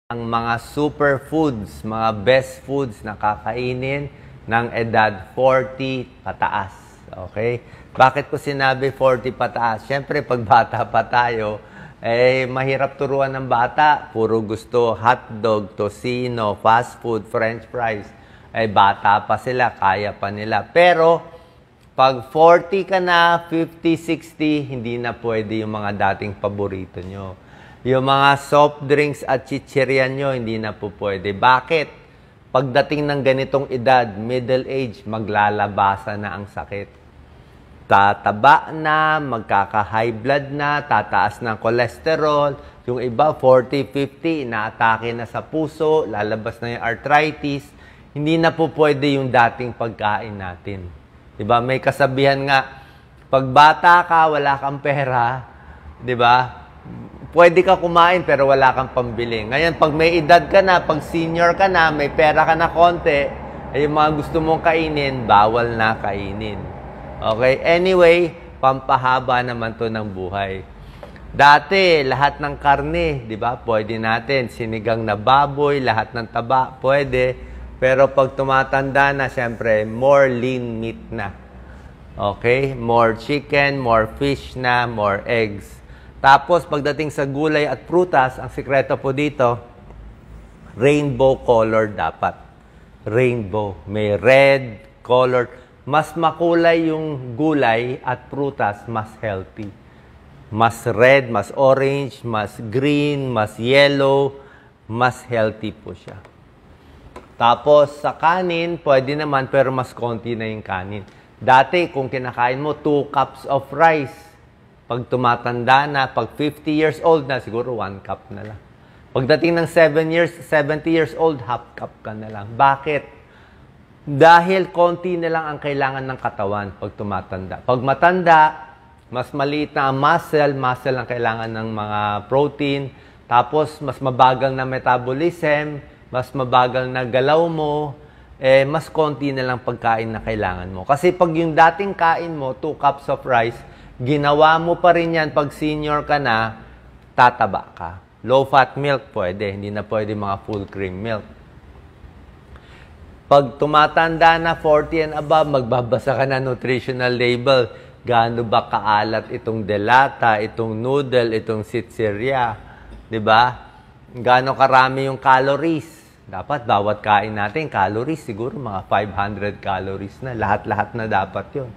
ang mga superfoods, mga best foods na kakainin ng edad 40 pataas. Okay? Bakit ko sinabi 40 pataas? Siyempre, pag bata pa tayo, mahirap turuan ng bata. Puro gusto hotdog, tocino, fast food, french fries. Bata pa sila, kaya pa nila. Pero, pag 40 ka na, 50, 60, hindi na pwede yung mga dating paborito nyo. Yung mga soft drinks at chichiryan nyo, hindi na po pwede. Bakit? Pagdating ng ganitong edad, middle age, maglalabasa na ang sakit. Tataba na, magkaka-high blood na, tataas ng cholesterol. Yung iba, 40, 50, inaatake na sa puso, lalabas na yung arthritis. Hindi na po pwede yung dating pagkain natin. Diba? May kasabihan nga, pag bata ka, wala kang pera, diba? Pwede ka kumain pero wala kang pambili. Ngayon, pag may edad ka na, pag senior ka na, may pera ka na konti, yung mga gusto mong kainin, bawal na kainin. Okay? Anyway, pampahaba naman to ng buhay. Dati, lahat ng karne, di ba? Pwede natin. Sinigang na baboy, lahat ng taba, pwede. Pero pag tumatanda na, syempre, more lean meat na. Okay? More chicken, more fish na, more eggs. Tapos, pagdating sa gulay at prutas, ang sikreto po dito, rainbow color dapat. Rainbow. May red color. Mas makulay yung gulay at prutas, mas healthy. Mas red, mas orange, mas green, mas yellow, mas healthy po siya. Tapos, sa kanin, pwede naman, pero mas konti na yung kanin. Dati, kung kinakain mo, 2 cups of rice. Pag tumatanda na, pag 50 years old na, siguro 1 cup na lang. Pagdating ng 70 years old, half cup ka na lang. Bakit? Dahil konti na lang ang kailangan ng katawan pag tumatanda. Pag matanda, mas maliit na ang muscle ang kailangan ng mga protein, tapos mas mabagal na metabolism, mas mabagal na galaw mo, mas konti na lang pagkain na kailangan mo. Kasi pag yung dating kain mo, 2 cups of rice, ginawa mo pa rin yan pag senior ka na, tataba ka. Low-fat milk pwede, hindi na pwede mga full cream milk. Pag tumatanda na 40 and above, magbabasa ka na nutritional label. Gaano ba kaalat itong delata, itong noodle, itong sitsirya? Diba? Gaano karami yung calories? Dapat bawat kain natin, calories siguro mga 500 calories na. Lahat-lahat na dapat yun.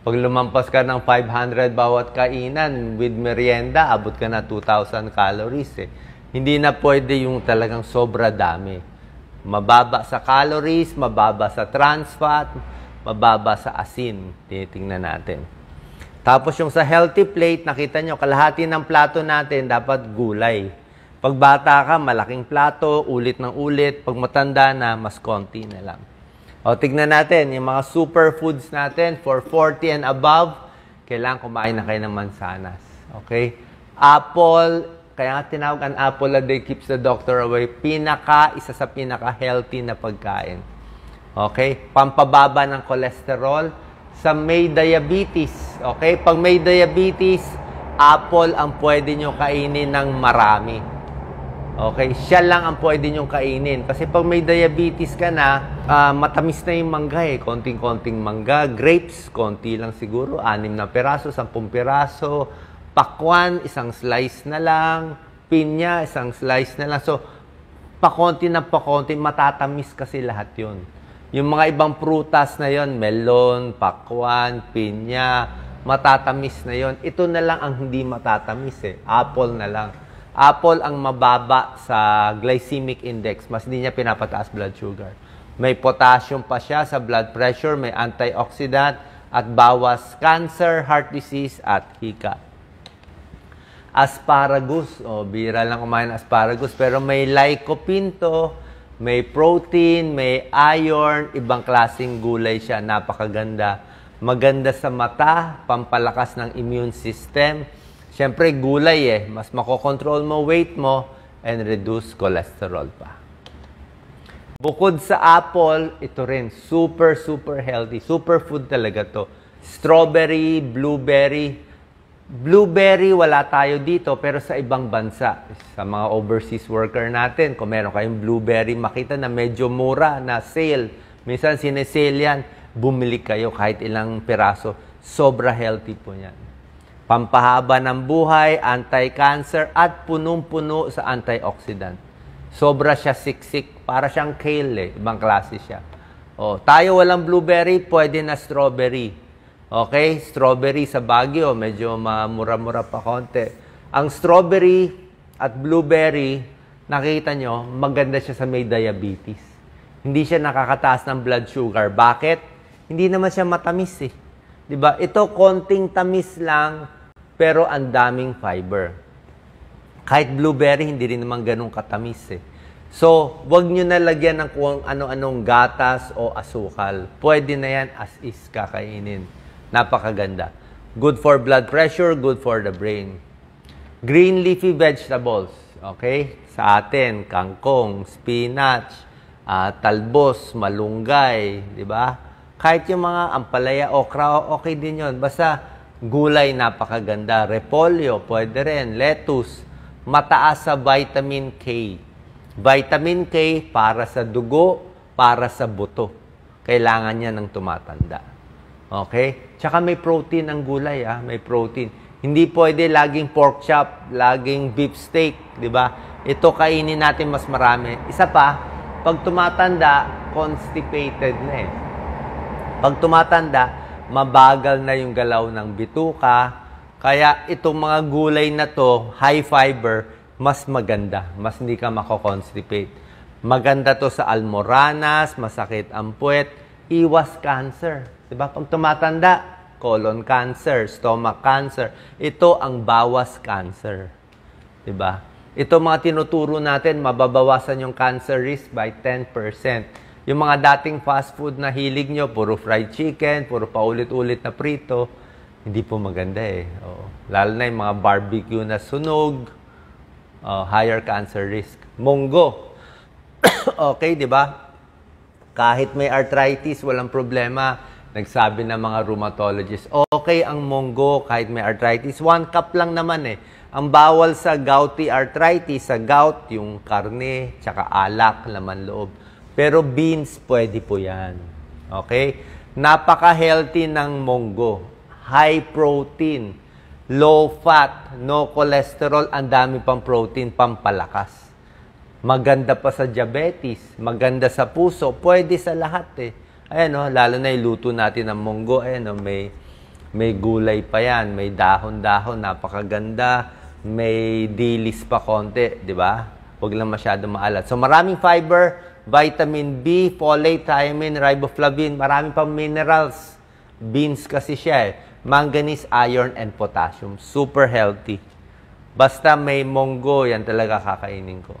Pag lumampas ka ng 500 bawat kainan, with merienda, abot ka na 2,000 calories eh. Hindi na pwede yung talagang sobra dami. Mababa sa calories, mababa sa trans fat, mababa sa asin. Tinitingnan natin. Tapos yung sa healthy plate, nakita nyo, kalahati ng plato natin dapat gulay. Pag bata ka, malaking plato, ulit ng ulit. Pag matanda na, mas konti na lang. O, tignan natin, yung mga superfoods natin, for 40 and above, kailangan kumain na kayo ng mansanas. Okay? Apple, kaya nga tinawag ang apple a day keeps the doctor away. Isa sa pinaka-healthy na pagkain. Okay? Pampababa ng cholesterol. Sa may diabetes, okay? Pag may diabetes, apple ang pwede nyo kainin ng marami. Okay? Siya lang ang pwede nyong kainin. Kasi pag may diabetes ka na, matamis na yung mangga eh. Konting-konting mangga. Grapes, konti lang siguro. 6 na peraso, 10 peraso. Pakwan, 1 slice na lang. Pinya, 1 slice na lang. So, pakonti na pakonti, matatamis kasi lahat yun. Yung mga ibang prutas na yon, melon, pakwan, pinya, matatamis na yon. Ito na lang ang hindi matatamis eh. Apple na lang. Apple ang mababa sa glycemic index. Mas hindi niya pinapataas blood sugar. May potassium pa siya sa blood pressure, may antioxidant, at bawas cancer, heart disease, at hika. Asparagus. Bira lang kumain ng asparagus. Pero may lycopene to, may protein, may iron, ibang klaseng gulay siya. Napakaganda. Maganda sa mata, pampalakas ng immune system. Siyempre, gulay eh. Mas makokontrol mo weight mo and reduce cholesterol pa. Bukod sa apple, ito rin, super healthy. Superfood talaga to. Strawberry, blueberry, Blueberry, wala tayo dito, pero sa ibang bansa, sa mga overseas worker natin, kung meron kayong blueberry, makita na medyo mura na sale. Minsan sinesale yan, bumili kayo kahit ilang piraso. Sobra healthy po yan. Pampahaba ng buhay, anti-cancer, at punong-puno sa antioxidant. Sobra siya siksik, para siyang kale ibang klase siya. O, tayo walang blueberry, pwede na strawberry. Okay? Strawberry sa Baguio, medyo mura-mura pa konti. Ang strawberry at blueberry, nakita nyo, maganda siya sa may diabetes. Hindi siya nakakataas ng blood sugar. Bakit? Hindi naman siya matamis eh. Diba? Ito, konting tamis lang, pero ang daming fiber. Kahit blueberry, hindi rin naman ganun katamis eh. So, wag nyo na lagyan ng kung ano-anong gatas o asukal. Pwede na yan as is kakainin. Napakaganda. Good for blood pressure, good for the brain. Green leafy vegetables. Okay? Sa atin, kangkong, spinach, talbos, malunggay, di ba? Kahit yung mga ampalaya, okra, okay din yon. Basta gulay, napakaganda. Repolyo, pwede rin. Lettuce, mataas sa vitamin K. Vitamin K para sa dugo, para sa buto. Kailangan niya ng tumatanda. Okay? Tsaka may protein ang gulay, may protein. Hindi pwede laging pork chop, laging beef steak, di ba? Ito kainin natin mas marami. Isa pa, pag tumatanda, constipated na eh. Pag tumatanda, mabagal na yung galaw ng bituka. Kaya itong mga gulay na to, high fiber, mas maganda. Mas hindi ka mako-constipate. Maganda to sa almoranas, masakit ang puwet, iwas cancer. Diba? Pag tumatanda, colon cancer, stomach cancer. Ito ang bawas cancer. Diba? Ito mga tinuturo natin, mababawasan yung cancer risk by 10%. Yung mga dating fast food na hilig nyo, puro fried chicken, puro paulit-ulit na prito, hindi po maganda eh. Lalo na yung mga barbecue na sunog, higher cancer risk. Munggo. Okay, di ba? Kahit may arthritis, walang problema. Nagsabi ng mga rheumatologist, okay ang munggo kahit may arthritis. 1 cup lang naman eh. Ang bawal sa gouty arthritis, sa gout, yung karne, tsaka alak, laman loob. Pero beans, pwede po yan. Okay? Napaka-healthy ng munggo. High protein, low fat, no cholesterol, ang dami pang protein, pampalakas. Maganda pa sa diabetes, maganda sa puso, pwede sa lahat eh. Ayan lalo na iluto natin ng munggo, ayan may gulay pa yan, may dahon-dahon, napakaganda, may dilis pa konti, di ba? Huwag lang masyado maalat. So maraming fiber, vitamin B, folate, thiamine, riboflavin, marami pang minerals. Beans kasi siya eh. Manganese, iron, and potassium. Super healthy. Basta may munggo, yan talaga kakainin ko.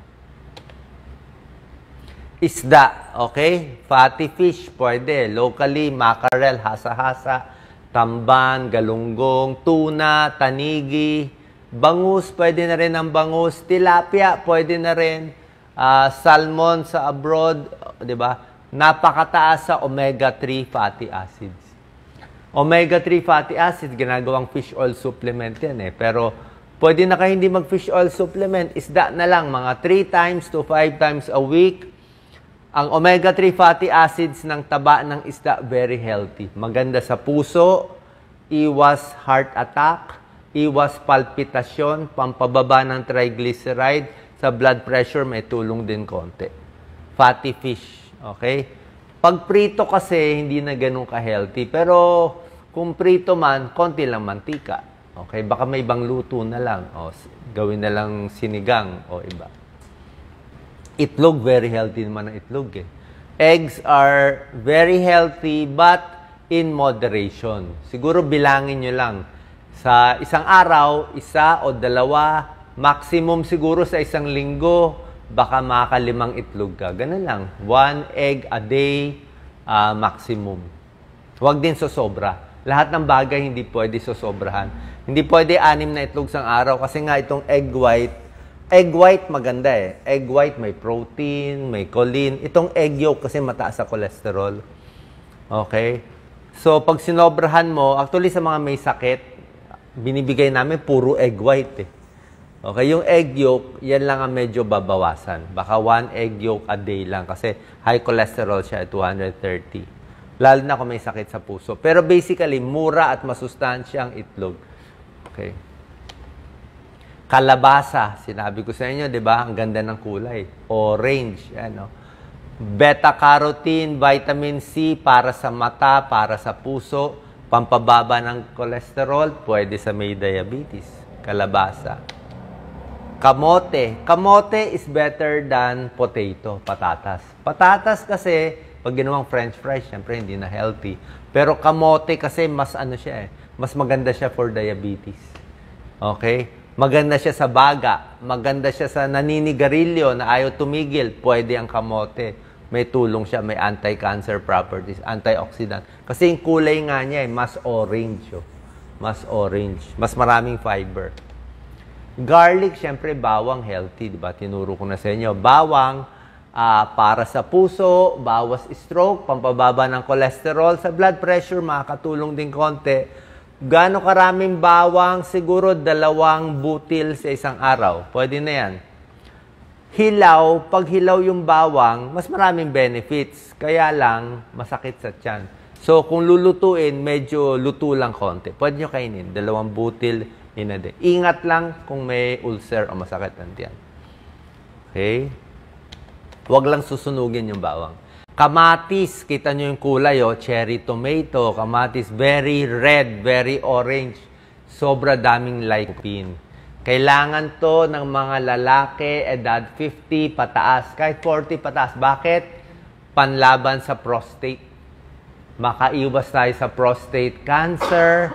Isda, okay? Fatty fish, pwede. Locally, mackerel, hasa-hasa, tamban, galunggong, tuna, tanigi, bangus, pwede na rin ang bangus. Tilapia, pwede na rin. Salmon sa abroad, di ba? Napakataas sa omega-3 fatty acids. Omega-3 fatty acids, ginagawang fish oil supplement yan eh. Pero pwede na kayo hindi mag-fish oil supplement. Isda na lang, mga 3 times to 5 times a week. Ang omega-3 fatty acids ng taba ng isda, very healthy. Maganda sa puso, iwas heart attack, iwas palpitasyon, pampababa ng triglyceride, sa blood pressure may tulong din konti. Fatty fish, okay? Pag prito kasi, hindi na ganun ka-healthy. Pero kung prito man, konti lang mantika. Okay? Baka may ibang luto na lang. Gawin na lang sinigang o iba. Itlog, very healthy naman ang itlog eh. Eggs are very healthy but in moderation. Siguro bilangin nyo lang. Sa isang araw, 1 o 2, maximum siguro sa isang linggo, baka maka5 itlog ka. Ganun lang. 1 egg a day, maximum. Huwag din sosobra. Lahat ng bagay hindi pwede sosobrahan. Hindi pwede 6 na itlog sa araw kasi nga itong egg white maganda eh. Egg white may protein, may choline. Itong egg yolk kasi mataas sa cholesterol. Okay? So, pag sinobrahan mo, actually sa mga may sakit, binibigay namin puro egg white eh. Okay, yung egg yolk, yan lang ang medyo babawasan. Baka 1 egg yolk a day lang kasi high cholesterol siya at 230. Lalo na kung may sakit sa puso. Pero basically, mura at masustansya ang itlog. Okay. Kalabasa, sinabi ko sa inyo, di ba? Ang ganda ng kulay. Orange, ano. Beta-carotene, vitamin C para sa mata, para sa puso, pampababa ng cholesterol, pwede sa may diabetes. Kalabasa. Kamote. Kamote is better than potato, patatas. Patatas kasi, pag ginawang french fries, syempre hindi na healthy. Pero kamote kasi mas ano siya eh, mas maganda siya for diabetes. Okay? Maganda siya sa baga, maganda siya sa naninigarilyo na ayaw tumigil, pwede ang kamote. May tulong siya, may anti-cancer properties, antioxidant. Kasi yung kulay nga niya, mas orange. Oh. Mas orange. Mas maraming fiber. Garlic, syempre, bawang healthy. Diba? Tinuro ko na sa inyo. Bawang, para sa puso, bawas stroke, pampababa ng cholesterol. Sa blood pressure, makakatulong din konti. Gaano karaming bawang? Siguro 2 butil sa isang araw. Pwede na yan. Hilaw, pag hilaw yung bawang, mas maraming benefits. Kaya lang, masakit sa tiyan. So, kung lulutuin, medyo luto lang konti. Pwede nyo kainin. 2 butil in a day. Ingat lang kung may ulcer o masakit ng tiyan. Okay? Huwag lang susunugin yung bawang. Kamatis, kita nyo yung kulay, oh, cherry tomato. Kamatis, very red, very orange. Sobra daming lycopene. Kailangan to ng mga lalaki, edad 50 pataas, kahit 40 pataas. Bakit? Panlaban sa prostate. Makaiwas tayo sa prostate cancer.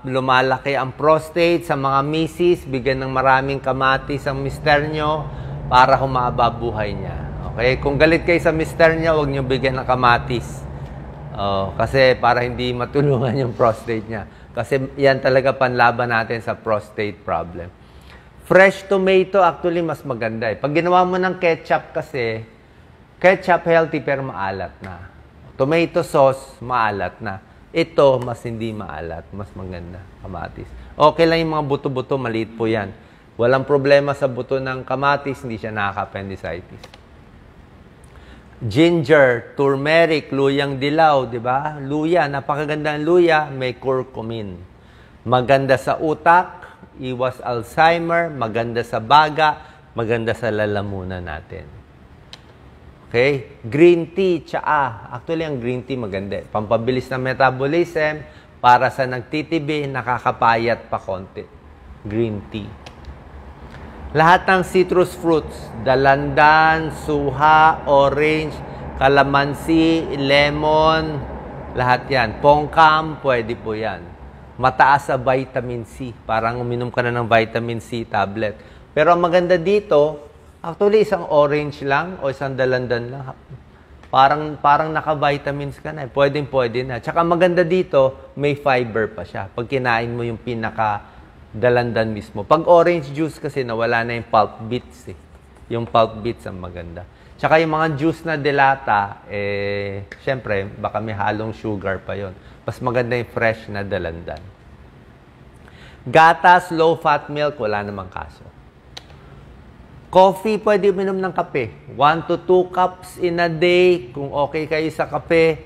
Lumalaki ang prostate sa mga misis. Bigyan ng maraming kamatis ang mister nyo para humaba buhay niya. Okay? Kung galit kayo sa mister niya, huwag niyo bigyan ng kamatis. Kasi para hindi matulungan yung prostate niya. Kasi yan talaga panlaban natin sa prostate problem. Fresh tomato, actually, mas maganda eh. Pag ginawa mo ng ketchup kasi, ketchup healthy pero maalat na. Tomato sauce, maalat na. Ito, mas hindi maalat. Mas maganda, kamatis. Okay lang yung mga buto-buto, maliit po yan. Walang problema sa buto ng kamatis, hindi siya nakaka-appendicitis. Ginger, turmeric, luyang dilaw, di ba? Luya, napakaganda ang luya, may curcumin. Maganda sa utak, iwas Alzheimer, maganda sa baga, maganda sa lalamunan natin. Okay? Green tea, tsaa. Actually, ang green tea maganda. Pampabilis ng metabolism, para sa nagtitibi, nakakapayat pa konti. Green tea. Lahat ng citrus fruits, dalandan, suha, orange, kalamansi, lemon, lahat yan. Pongkam, pwede po yan. Mataas sa vitamin C. Parang uminom ka na ng vitamin C tablet. Pero ang maganda dito, actually isang orange lang o isang dalandan lang. Parang naka-vitamins ka na. Pwede na. Tsaka maganda dito, may fiber pa siya. Pag kinain mo yung dalandan mismo. Pag orange juice kasi nawala na yung pulp bits eh. Yung pulp bits ang maganda. Tsaka yung mga juice na delata, syempre, baka may halong sugar pa yon. Mas maganda yung fresh na dalandan. Gatas, low-fat milk, wala namang kaso. Coffee, pwede uminom ng kape. 1 to 2 cups in a day. Kung okay kayo sa kape,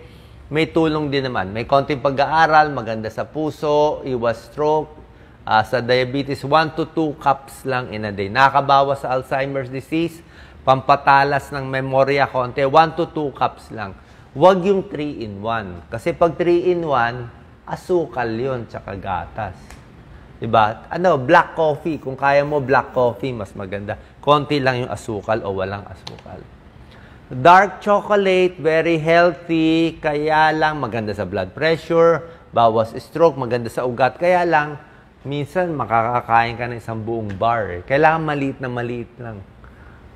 may tulong din naman. May konting pag-aaral, maganda sa puso, iwas stroke. Sa diabetes, 1 to 2 cups lang in a day. Nakakabawas sa Alzheimer's disease, pampatalas ng memorya konti, 1 to 2 cups lang. Huwag yung 3-in-1. Kasi pag 3-in-1, asukal yun, tsaka gatas. Diba? Black coffee. Kung kaya mo, black coffee, mas maganda. Konti lang yung asukal o walang asukal. Dark chocolate, very healthy, kaya lang maganda sa blood pressure, bawas stroke, maganda sa ugat, kaya lang, minsan, makakakain ka ng isang buong bar. Kailangan maliit lang.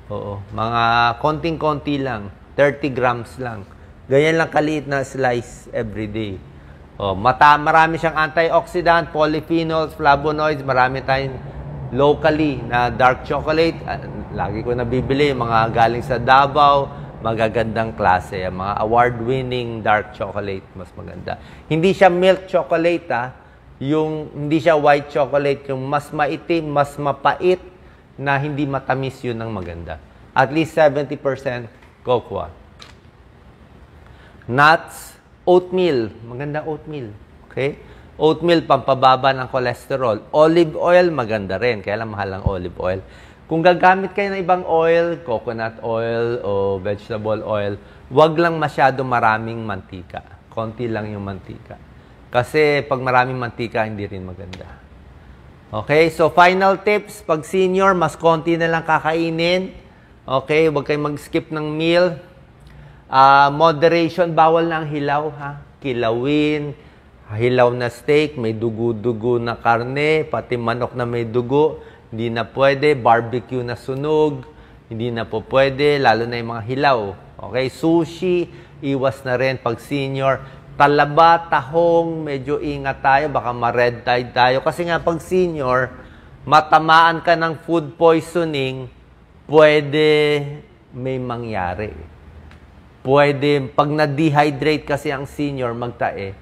Oo. Mga konting-konti lang. 30 grams lang. Ganyan lang kaliit na slice every day. Marami siyang antioxidant, polyphenols, flavonoids. Marami tayong locally na dark chocolate. Lagi ko nabibili. Mga galing sa Davao. Magagandang klase. Mga award-winning dark chocolate. Mas maganda. Hindi siya milk chocolate, yung hindi siya white chocolate, yung mas maitim, mas mapait, na hindi matamis, yun ang maganda. At least 70% cocoa. Nuts, oatmeal. Maganda oatmeal. Okay? Oatmeal, pampababa ng cholesterol. Olive oil, maganda rin. Kaya lang mahal ang olive oil. Kung gagamit kayo ng ibang oil, coconut oil o vegetable oil, wag lang masyado maraming mantika. Konti lang yung mantika. Kasi pag maraming mantika, hindi rin maganda. Okay, so final tips. Pag senior, mas konti na lang kakainin. Okay, huwag kayong mag-skip ng meal. Moderation, bawal na ang hilaw, ha? Kilawin, hilaw na steak, may dugo-dugo na karne, pati manok na may dugo, hindi na pwede. Barbecue na sunog, hindi na po pwede, lalo na yung mga hilaw. Okay, sushi, iwas na rin pag senior. Talaba, tahong, medyo ingat tayo, baka ma-red tide tayo. Kasi nga pag senior, matamaan ka ng food poisoning, pwede may mangyari. Pwede, pag na-dehydrate kasi ang senior magtae,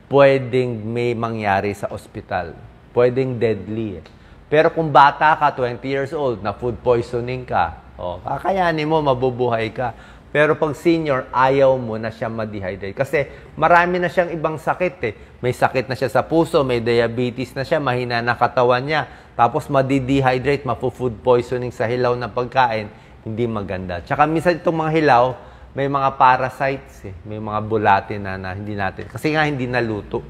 pwedeng may mangyari sa ospital. Pwedeng deadly. Pero kung bata ka, 20 years old, na food poisoning ka, kakayanin mo, mabubuhay ka. Pero pag senior, ayaw mo na siya ma-dehydrate. Kasi marami na siyang ibang sakit eh. May sakit na siya sa puso, may diabetes na siya, mahina na katawan niya. Tapos madi-dehydrate, mapu-food poisoning sa hilaw na pagkain, hindi maganda. Tsaka minsan itong mga hilaw, may mga parasites eh. May mga bulate na hindi natin. Kasi nga hindi naluto.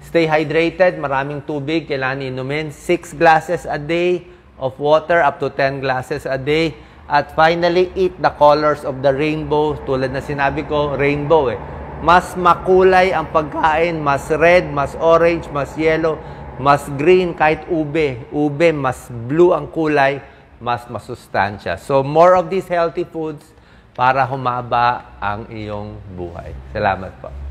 Stay hydrated, maraming tubig, kailangan inumin. 6 glasses a day of water, up to 10 glasses a day. At finally, eat the colors of the rainbow. Tulad na sinabi ko, rainbow eh. Mas makulay ang pagkain, mas red, mas orange, mas yellow, mas green, kahit ube. Ube, mas blue ang kulay, mas masustansya. So, more of these healthy foods para humaba ang iyong buhay. Salamat po.